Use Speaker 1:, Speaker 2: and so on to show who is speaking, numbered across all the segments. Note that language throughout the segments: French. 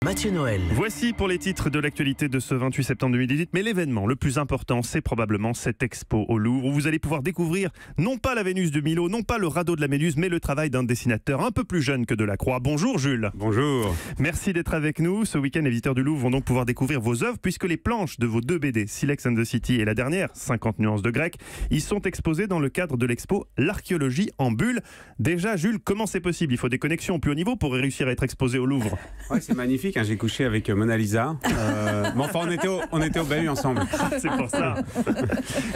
Speaker 1: Mathieu Noël.
Speaker 2: Voici pour les titres de l'actualité de ce 28 septembre 2018. Mais l'événement le plus important, c'est probablement cette expo au Louvre où vous allez pouvoir découvrir non pas la Vénus de Milo, non pas le radeau de la Méduse, mais le travail d'un dessinateur un peu plus jeune que Delacroix. Bonjour Jules.
Speaker 3: Bonjour.
Speaker 2: Merci d'être avec nous. Ce week-end, les visiteurs du Louvre vont donc pouvoir découvrir vos œuvres puisque les planches de vos deux BD, Silex and the City et la dernière, 50 nuances de grec, ils sont exposés dans le cadre de l'expo L'archéologie en bulle. Déjà Jules, comment c'est possible? Il faut des connexions au plus haut niveau pour réussir à être exposé au Louvre.
Speaker 3: Ouais, c'est magnifique. J'ai couché avec Mona Lisa. Mais enfin, on était au bahut ensemble.
Speaker 2: C'est pour ça.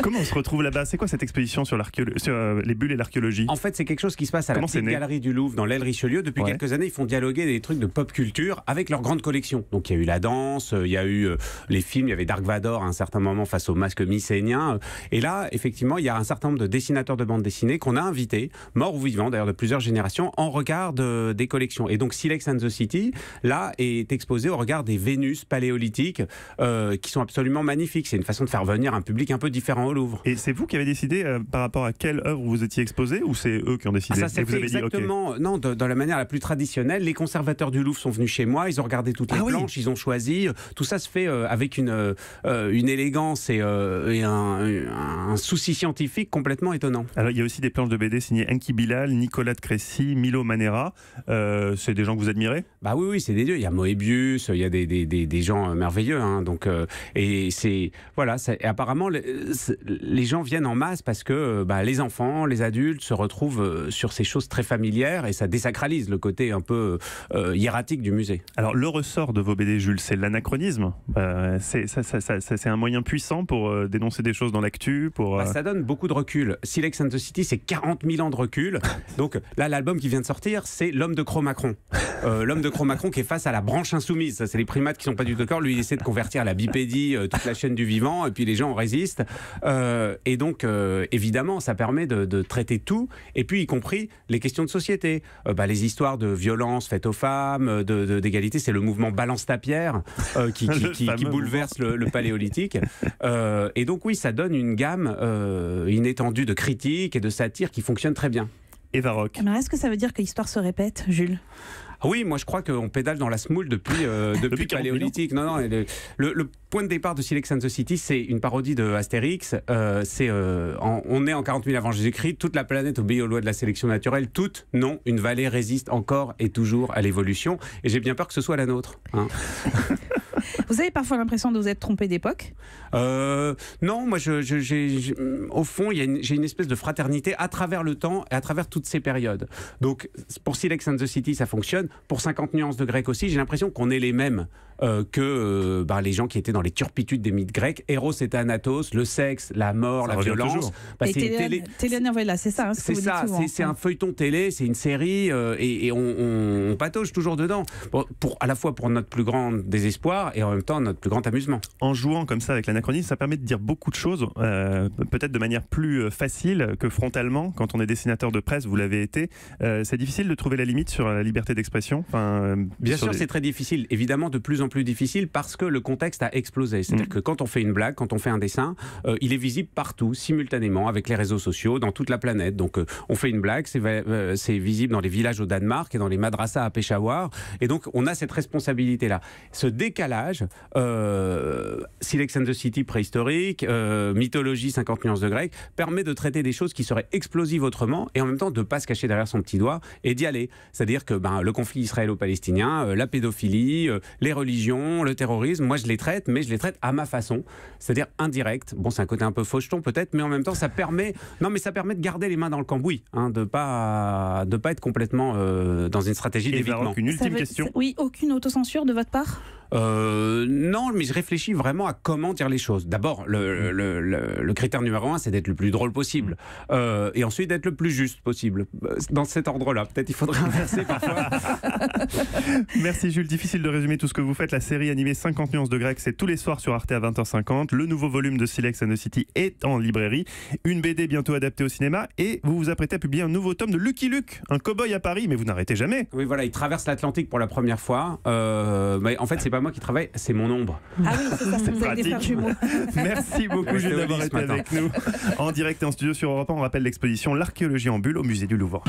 Speaker 2: Comment on se retrouve là-bas? C'est quoi cette exposition sur les bulles et l'archéologie?
Speaker 3: En fait, c'est quelque chose qui se passe à la petite galerie du Louvre dans l'aile Richelieu. Depuis quelques années, ils font dialoguer des trucs de pop culture avec leur grande collection. Donc, il y a eu la danse, il y a eu les films, il y avait Dark Vador à un certain moment face au masque mycénien. Et là, effectivement, il y a un certain nombre de dessinateurs de bande dessinée qu'on a invités, morts ou vivants d'ailleurs, de plusieurs générations, en regard des collections. Et donc, Silex and the City, là, est exposé au regard des Vénus paléolithiques qui sont absolument magnifiques. C'est une façon de faire venir un public un peu différent au Louvre.
Speaker 2: Et c'est vous qui avez décidé par rapport à quelle œuvre vous étiez exposé ou c'est eux qui ont décidé?
Speaker 3: Ça s'est fait exactement, non, dans la manière la plus traditionnelle. Les conservateurs du Louvre sont venus chez moi, ils ont regardé toutes les planches, ils ont choisi. Tout ça se fait avec une élégance et un souci scientifique complètement étonnant.
Speaker 2: Alors il y a aussi des planches de BD signées Enki Bilal, Nicolas de Crécy, Milo Manera. C'est des gens que vous admirez?
Speaker 3: Bah oui, c'est des dieux. Il y a Moebius, il y a des gens merveilleux. Hein, donc, et c'est voilà. Et apparemment, les gens viennent en masse parce que les enfants, les adultes se retrouvent sur ces choses très familières et ça désacralise le côté un peu hiératique du musée.
Speaker 2: Alors le ressort de vos BD, Jules, c'est l'anachronisme. C'est un moyen puissant pour dénoncer des choses dans l'actu.
Speaker 3: Ça donne beaucoup de recul. Silex and the City, c'est 40 000 ans de recul. Donc là, l'album qui vient de sortir, c'est L'homme de Cro-Magnon. L'homme de Cro-Magnon qui est face à la branche insoumise. Ça, c'est les primates qui sont pas du tout d'accord. Lui, il essaie de convertir à la bipédie toute la chaîne du vivant, et puis les gens résistent. Et donc, évidemment, ça permet de traiter tout, et puis y compris les questions de société. Les histoires de violence faites aux femmes, d'égalité, c'est le mouvement Balance ta pierre qui bouleverse le paléolithique. Et donc, oui, ça donne une gamme, une étendue de critiques et de satire qui fonctionne très bien.
Speaker 2: Eva Rock.
Speaker 4: Alors, est-ce que ça veut dire que l'histoire se répète, Jules?
Speaker 3: Oui, moi je crois qu'on pédale dans la semoule depuis le paléolithique. Non, le point de départ de Silex and the City, c'est une parodie de Astérix. On est en 40 000 avant Jésus-Christ, toute la planète obéit aux lois de la sélection naturelle. Toute, non, une vallée résiste encore et toujours à l'évolution. Et j'ai bien peur que ce soit la nôtre. Hein.
Speaker 4: Vous avez parfois l'impression de vous être trompé d'époque?
Speaker 3: Non, moi, au fond, j'ai une espèce de fraternité à travers le temps et à travers toutes ces périodes. Donc, pour Silex and the City, ça fonctionne. Pour 50 nuances de grec aussi, j'ai l'impression qu'on est les mêmes que les gens qui étaient dans les turpitudes des mythes grecs. Héros et Thanatos, le sexe, la mort, la violence.
Speaker 4: Telenovela, c'est ça.
Speaker 3: C'est ça, c'est un feuilleton télé, c'est une série et on patauge toujours dedans. À la fois pour notre plus grand désespoir et en même temps notre plus grand amusement.
Speaker 2: En jouant comme ça avec l'anachronisme, ça permet de dire beaucoup de choses, peut-être de manière plus facile que frontalement. Quand on est dessinateur de presse, vous l'avez été, c'est difficile de trouver la limite sur la liberté d'expression.
Speaker 3: Bien sûr, c'est très difficile. Évidemment, de plus en plus difficile parce que le contexte a explosé. C'est-à-dire que quand on fait une blague, quand on fait un dessin, il est visible partout, simultanément, avec les réseaux sociaux, dans toute la planète. Donc, on fait une blague, c'est visible dans les villages au Danemark et dans les madrassas à Peshawar. Et donc, on a cette responsabilité-là. Ce décalage, Silex and the City préhistorique, mythologie 50 nuances de grec, permet de traiter des choses qui seraient explosives autrement et en même temps de ne pas se cacher derrière son petit doigt et d'y aller. C'est-à-dire que le conflit israélo-palestinien, la pédophilie, les religions, le terrorisme, moi je les traite, mais je les traite à ma façon, c'est-à-dire indirect. Bon, c'est un côté un peu faucheton peut-être, mais en même temps ça permet de garder les mains dans le cambouis, de pas être complètement dans une stratégie d'évitement.
Speaker 2: Une ultime question.
Speaker 4: Oui, aucune autocensure de votre part?
Speaker 3: Non, mais je réfléchis vraiment à comment dire les choses. D'abord, le critère numéro 1, c'est d'être le plus drôle possible. Et ensuite, d'être le plus juste possible. Dans cet ordre-là. Peut-être il faudrait inverser parfois.
Speaker 2: Merci Jules. Difficile de résumer tout ce que vous faites. La série animée 50 nuances de grec, c'est tous les soirs sur Arte à 20h50. Le nouveau volume de Silex and the City est en librairie. Une BD bientôt adaptée au cinéma. Et vous vous apprêtez à publier un nouveau tome de Lucky Luke, un cow-boy à Paris. Mais vous n'arrêtez jamais.
Speaker 3: Oui, voilà, il traverse l'Atlantique pour la première fois. Mais en fait, c'est pas moi qui travaille, c'est mon ombre.
Speaker 4: Ah oui, c'est ça, vous avez des frères jumeaux.
Speaker 2: Merci beaucoup Jules d'avoir été avec nous. En direct et en studio sur Europe 1, on rappelle l'exposition L'archéologie en bulle au musée du Louvre.